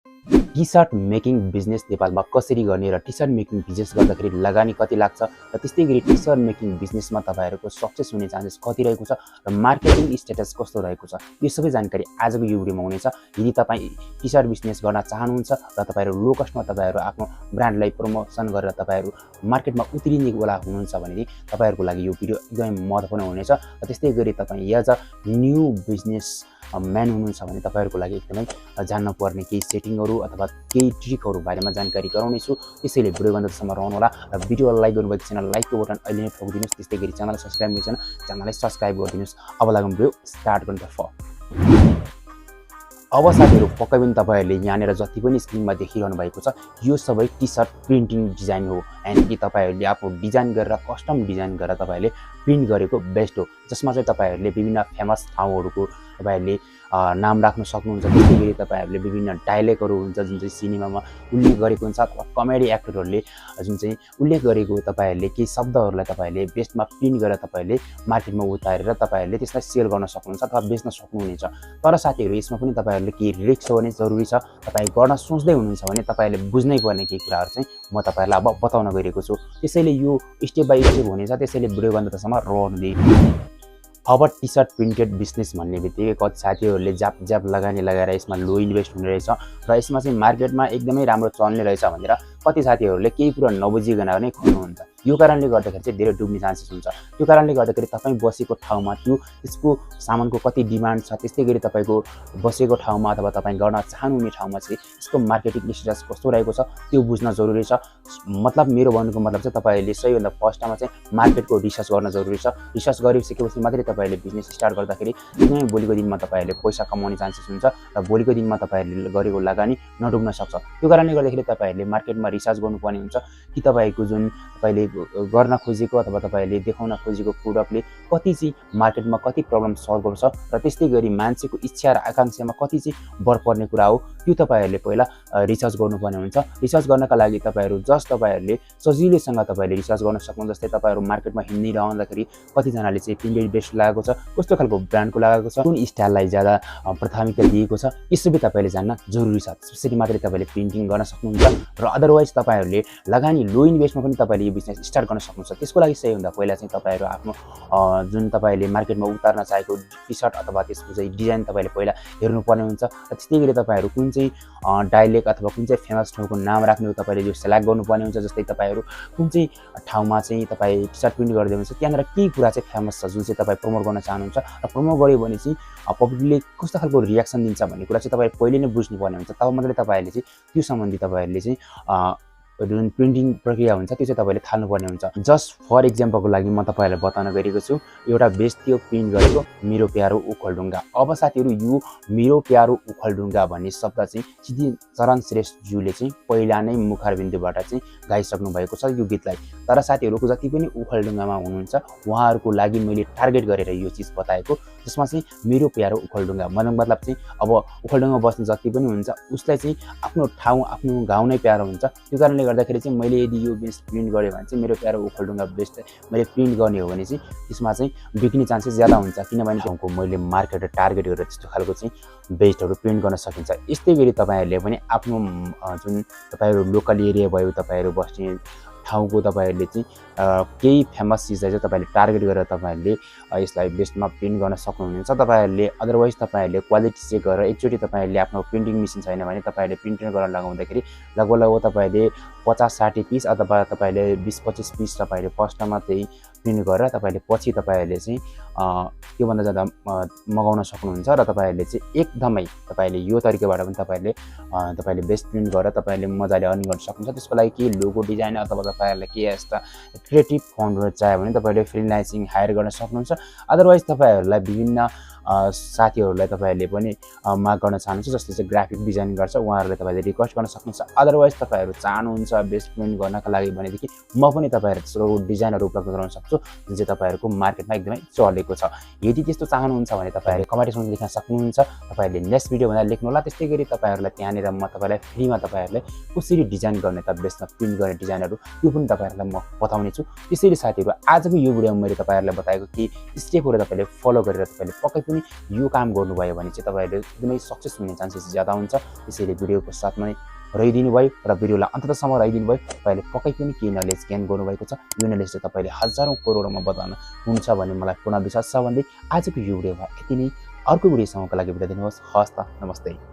T short making business नेपालमा कसरी गर्ने र टी सर्ट मेकिङ बिजनेस गर्दाखेरि लगानी कति लाग्छ र त्यस्तै गरी टी सर्ट मेकिङ बिजनेसमा तपाईहरुको सक्सेस हुने चान्सेस कति रहेको छ र मार्केटिङ स्टेटस कस्तो रहेको छ यो सबै जानकारी आजको यो भिडियोमा हुनेछ। यदि तपाई टी सर्ट बिजनेस गर्न चाहनुहुन्छ र तपाईहरु लो कस्टमा तपाईहरु आफ्नो ब्रान्डलाई प्रमोसन गरेर तपाईहरु मार्केटमा उत्रिने वाला हुनुहुन्छ भने तपाईहरुको लागि यो भिडियो एकदमै महत्त्वपूर्ण हुनेछ। र त्यस्तै गरी तपाई as a new businessman हुनुहुन्छ भने तपाईहरुको लागि एकदमै जान्न पर्ने केही सेटिङहरु अथवा केही ट्रिकहरु बारेमा जानकारी गराउने छु। त्यसैले भिडियो अन्त्यसम्म रहनु होला र भिडियोलाई लाइक गर्नुभएको छैन लाइकको बटन अहिले नै ठोकिदिनुस्। त्यस्तै गरी च्यानललाई सब्स्क्राइब गर्नु छैन च्यानललाई सब्स्क्राइब गरिदिनुस्। अब लागौँ भिडियो स्टार्ट गर्नतर्फ। अब साथीहरु पक्कै पनि तपाईहरुले यहाँनेर जति पनि स्क्रिनमा देखिरहनु भएको छ यो सबै टी सर्ट प्रिन्टिङ डिजाइन हो। एन्ड कि तपाईहरुले आफ्नो डिजाइन गरेर कस्टम डिजाइन गरेर तपाईहरुले प्रिन्ट गरेको बेस्ट हो, जसमा चाहिँ तपाईहरुले विभिन्न फेमस ठाउँहरुको तपाईहरुले नाम राख्न सक्नुहुन्छ। त्यसै गरी तपाईहरुले विभिन्न डायलेक्टहरु हुन्छ जुन चाहिँ सिनेमामा उल्लेख गरेको हुन्छ अथवा कमेडी एक्टरहरुले जुन चाहिँ उल्लेख गरेको तपाईहरुले केही शब्दहरुलाई तपाईहरुले बेस्टमा प्रिन्ट गरेर तपाईहरुले मार्केटमा उतारेर तपाईहरुले त्यसलाई सेल गर्न सक्नुहुन्छ अथवा बेच्न सक्नुहुनेछ। तर साथीहरु यसमा पनि तपाईहरुले केही रिस्क होने जरुरी छ। तपाई गर्न सोच्दै हुनुहुन्छ भने तपाईहरुले बुझ्नै पर्ने केही कुराहरु चाहिँ म तपाईहरुलाई अब बताउन गइरहेको छु। त्यसैले यो स्टेप बाइ स्टेप हुनेछ, त्यसैले भिडियो अन्त्यसम्म रहनु दिनु। अब टी सर्ट प्रिन्टेड बिजनेस भन्ने बित्तिकै कति साथीहरुले ज्याप लगानी लगाएर यसमा लो इन्भेस्ट हुने रहेछ र यसमा चाहिँ मार्केटमा एकदमै राम्रो चल्ने रहेछ भनेर कति साथीहरुले केही कुरा नबुझिकन नै खोल्नुहुन्छ। यो कारणले गर्दाखेरि चाहिँ धेरै डुब्ने चान्सेस हुन्छ। त्यो कारणले गर्दाखेरि तपाई बसेको ठाउँमा त्यसको सामानको कति डिमान्ड छ, त्यस्तै गरी तपाईको बसेको ठाउँमा अथवा तपाई गर्न चाहनुहुने ठाउँमा चाहिँ यसको मार्केटिङ स्ट्रेटेजी कस्तो रहेको छ त्यो बुझ्न जरुरी छ। मतलब मेरो भन्नुको मतलब चाहिँ तपाईले सबैभन्दा फर्स्टमा चाहिँ मार्केटको रिसर्च गर्न जरुरी छ। रिसर्च गरिसकेपछि मात्रै तपाईले बिजनेस स्टार्ट गर्दाखेरि एकदमै भोलिको दिनमा तपाईले पैसा कमाउने चान्सेस हुन्छ र भोलिको दिनमा तपाईले गरेको लगानी नडुब्न सक्छ। त्यो कारणले गर्दाखेरि तपाईहरुले मार्केटमा रिसर्च गर्नुपर्ने हुन्छ कि तपाईको जुन तपाईले गर्न खोजेको अथवा तपाईले देखाउन खोजेको प्रोडक्टले कति चाहिँ मार्केटमा कति प्रब्लम सल्भ गर्छ र त्यस्तै गरी मान्छेको इच्छा र आकांक्षामा कति चाहिँ भर पर्ने कुरा हो त्यो तपाईहरुले पहिला रिसर्च गर्नुपर्ने हुन्छ। रिसर्च गर्नका लागि तपाईहरु तपाईहरुले सजिलैसँग तपाईले रिसर्च गर्न सक्नुहुन्छ। जस्तै तपाईहरु मार्केटमा हिँड्दै रहँदाखेरि कति जनाले चाहिँ प्रिन्टेड बेस्ट लागेको छ, कस्तो खालको ब्रान्डको लागेको छ, कुन स्टाइललाई ज्यादा प्राथमिकता दिएको छ, यो सबै तपाईले जान्न जरुरी छ। त्यसरी मात्रै तपाईले प्रिन्टिङ गर्न सक्नुहुन्छ र अदरवाइज तपाईहरुले लगानी लो इन्भेस्टमा पनि तपाईले यो बिजनेस स्टार्ट गर्न सक्नुहुन्छ। त्यसको लागि सही हुँदा पहिला चाहिँ तपाईहरु आफ्नो जुन तपाईले मार्केटमा उतार्न चाहेको टी सर्ट अथवा त्यसको चाहिँ डिजाइन तपाईले पहिला हेर्नुपर्ने हुन्छ। र त्यस्तै गरी तपाईहरु कुन चाहिँ डायलेक्ट अथवा कुन चाहिँ फेमस ठाउँको नाम राख्ने हो तपाईले यो सेलेक्ट गर्नुपर्ने हुन्छ। जस्तै तपाईहरु कुन चाहिँ ठाउँमा चाहिँ तपाई टी सर्ट प्रिन्ट गर्दै हुनुहुन्छ त्यहाँनेर के कुरा चाहिँ फेमस छ जुन चाहिँ तपाई प्रमोट गर्न चाहनुहुन्छ र प्रमोट गर्यो भने चाहिँ पब्लिकले कस्तो खालको रियाक्सन दिन्छ भन्ने कुरा चाहिँ तपाई पहिले नै बुझ्नुपर्ने हुन्छ। तब मात्रै तपाईहरुले चाहिँ त्यो सम्बन्धी तपाईहरुले चाहिँ जुन प्रिन्टिङ प्रक्रिया हुन्छ त्यो चाहिँ तपाईले थाल्नुपर्ने हुन्छ। जस्ट फर एक्जाम्पलको लागि म तपाईहरुलाई बताउन गइरहेको छु। एउटा बेस्ट थियो प्रिन्ट गरेको मेरो प्यारो उखलढुङ्गा। अब साथीहरु यो मेरो प्यारो उखलढुङ्गा भन्ने शब्द चाहिँ सिधै चरण श्रेष्ठ ज्यूले चाहिँ पहिला नै मुखारबिन्दुबाट चाहिँ गाइसक्नु भएको छ यो गीतलाई। तर साथीहरुको जति पनि उखलढुङ्गामा हुनुहुन्छ उहाँहरुको लागि मैले टार्गेट गरेर यो चीज बताएको, जसमा चाहिँ मेरो प्यारो उखलढुङ्गा मतलब चाहिँ अब उखलढुङ्गा बस्ने जति पनि हुन्छ उसलाई चाहिँ आफ्नो ठाउँ आफ्नो गाउँ नै प्यारो हुन्छ। त्यो कारणले गर्दाखेरि चाहिँ मैले यदि यो बेस्ट प्रिन्ट गरे भने चाहिँ मेरो प्यारो उखलढुङ्गा बेस्ट मैले प्रिन्ट गर्ने हो भने चाहिँ त्यसमा चाहिँ बिक्ने चान्सेस ज्यादा हुन्छ, किनभने ठाउँको मैले मार्केट टार्गेट गरेर त्यस्तो खालको चाहिँ बेस्टहरु प्रिन्ट गर्न सकिन्छ। यस्तै गरी तपाईहरुले पनि आफ्नो जुन तपाईहरु लोकल एरिया भयो तपाईहरु बस्ने ठाउँको तपाईहरुले चाहिँ केही फेमस चिजलाई चाहिँ तपाईले टार्गेट गरेर तपाईहरुले यसलाई बेस्टमा प्रिन्ट गर्न सक्नुहुन्छ। तपाईहरुले अदरवाइज तपाईहरुले क्वालिटी चेक गरेर एकचोटी तपाईहरुले आफ्नो प्रिन्टिङ मेसिन छैन भने तपाईहरुले प्रिन्टर गर्न लगाउँदाखेरि लगभग तपाईले 50-60 पिस अथवा तपाईले 20-25 पिस तपाईले फर्स्टमा चाहिँ प्रिन्ट गरेर तपाईले पछि तपाईहरुले चाहिँ त्यो भन्दा ज्यादा मगाउन सक्नुहुन्छ र तपाईहरुले चाहिँ एकदमै तपाईले यो तरिकाबाट पनि तपाईले बेस्ट प्रिन्ट गरेर तपाईले मजाले अर्न गर्न सक्नुहुन्छ। त्यसको लागि के लोगो डिजाइन अथवा तपाईहरुले के यस्ता क्रिएटिभ फन्डहरु चाहियो भने तपाईले फ्रीलान्सिङ हायर गर्न सक्नुहुन्छ। अदरवाइज तपाईहरुलाई विभिन्न साथीहरुलाई तपाईहरुले पनि माग गर्न चाहनुहुन्छ जसले चाहिँ ग्राफिक डिजाइन गर्छ उहाँहरुलाई तपाईले रिक्वेस्ट गर्न सक्नुहुन्छ। अदरवाइज तपाईहरु चाहनुहुन्छ बेस्ट प्रिन्ट गर्नका लागि भनेदेखि म पनि तपाईहरुलाई त्यसको डिजाइनहरु उपलब्ध गराउन सक्छु जुन चाहिँ तपाईहरुको मार्केटमा एकदमै चलेको छ। यदि त्यस्तो चाहनुहुन्छ भने तपाईहरुले कमेन्ट सेक्सनमा लेख्न सक्नुहुन्छ। तपाईहरुले नेक्स्ट भिडियो भन्दा लेख्नु होला। त्यस्तै गरी तपाईहरुलाई त्यहाँनेर म तपाईलाई फ्रीमा तपाईहरुलाई कसरी डिजाइन गर्ने त बेस्टमा प्रिन्ट गर्ने डिजाइनहरु त्यो पनि तपाईहरुलाई म बताउने छु। त्यसैले साथीहरु आजको यो भिडियोमा मैले तपाईहरुलाई बताएको कि स्टेपहरु तपाईले फलो गरेर तपाईले पक्कै पनि पनि यो काम गर्नुभयो भने चाहिँ तपाईँहरूले एकदमै सक्सेस हुने चान्सेस ज्यादा हुन्छ। त्यसैले भिडियोको साथमा नै रहिदिनु भयो र भिडियोलाई अन्ततसम्म रहिदिनु भयो। तपाईँले पक्कै पनि केही नलेज गेन गर्नुभएको छ। यो नलेज चाहिँ तपाईँले हजारौँ करोडौँमा बदल्न हुन्छ भन्ने मलाई पूर्ण विश्वास छ। भन्दै आजको यो भिडियोमा यति नै। अर्को भिडियोसम्मको लागि बिदा दिनुहोस्। हवस् त, नमस्ते।